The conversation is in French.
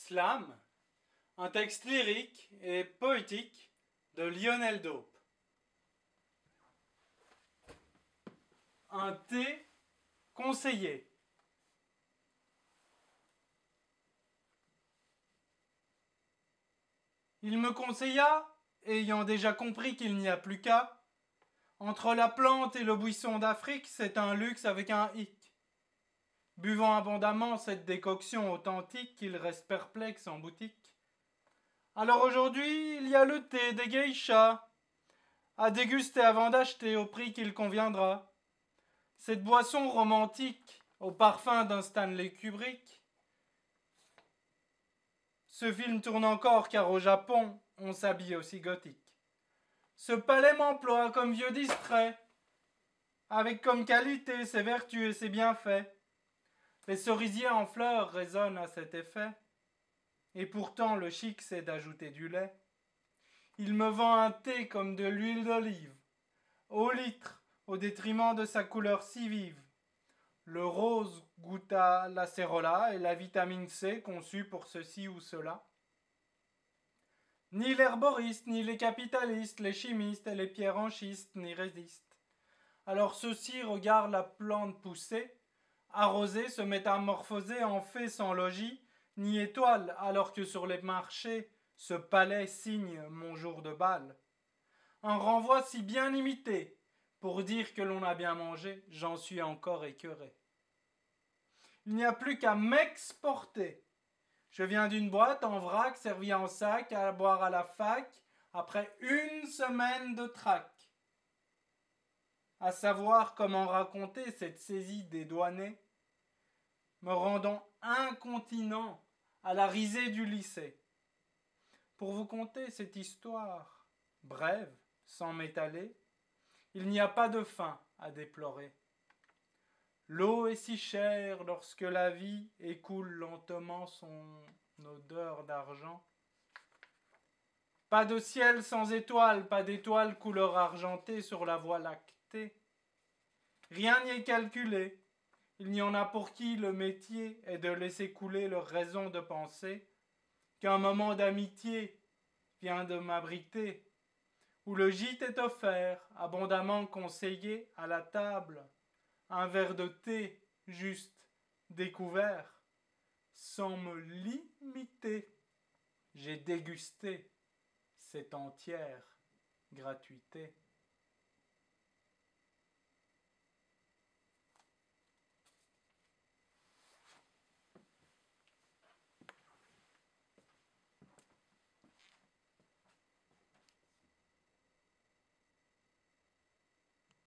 Slam, un texte lyrique et poétique de Lionel Dope. Un thé conseillé. Il me conseilla, ayant déjà compris qu'il n'y a plus qu'à, entre la plante et le buisson d'Afrique, c'est un luxe avec un hic. Buvant abondamment cette décoction authentique, qu'il reste perplexe en boutique. Alors aujourd'hui, il y a le thé des geishas, à déguster avant d'acheter au prix qu'il conviendra. Cette boisson romantique, au parfum d'un Stanley Kubrick. Ce film tourne encore car au Japon, on s'habille aussi gothique. Ce palais m'emploie comme vieux distrait, avec comme qualité ses vertus et ses bienfaits. Les cerisiers en fleurs résonnent à cet effet, et pourtant le chic c'est d'ajouter du lait. Il me vend un thé comme de l'huile d'olive, au litre, au détriment de sa couleur si vive. Le rose goûte à l'acérola et la vitamine C conçue pour ceci ou cela. Ni l'herboriste, ni les capitalistes, les chimistes et les pierres en schiste n'y résistent. Alors ceux-ci regardent la plante pousser, arroser, se métamorphoser en fée sans logis, ni étoile, alors que sur les marchés, ce palais signe mon jour de bal. Un renvoi si bien imité, pour dire que l'on a bien mangé, j'en suis encore écœuré. Il n'y a plus qu'à m'exporter. Je viens d'une boîte en vrac servie en sac à boire à la fac après une semaine de trac. À savoir comment raconter cette saisie dédouanée, me rendant incontinent à la risée du lycée. Pour vous conter cette histoire, brève, sans m'étaler, il n'y a pas de fin à déplorer. L'eau est si chère lorsque la vie écoule lentement son odeur d'argent. Pas de ciel sans étoiles, pas d'étoiles couleur argentée sur la voie lactée. Rien n'y est calculé. Il n'y en a pour qui le métier est de laisser couler leur raison de penser, qu'un moment d'amitié vient de m'abriter, où le gîte est offert, abondamment conseillé à la table, un verre de thé juste découvert, sans me limiter. J'ai dégusté cette entière gratuité.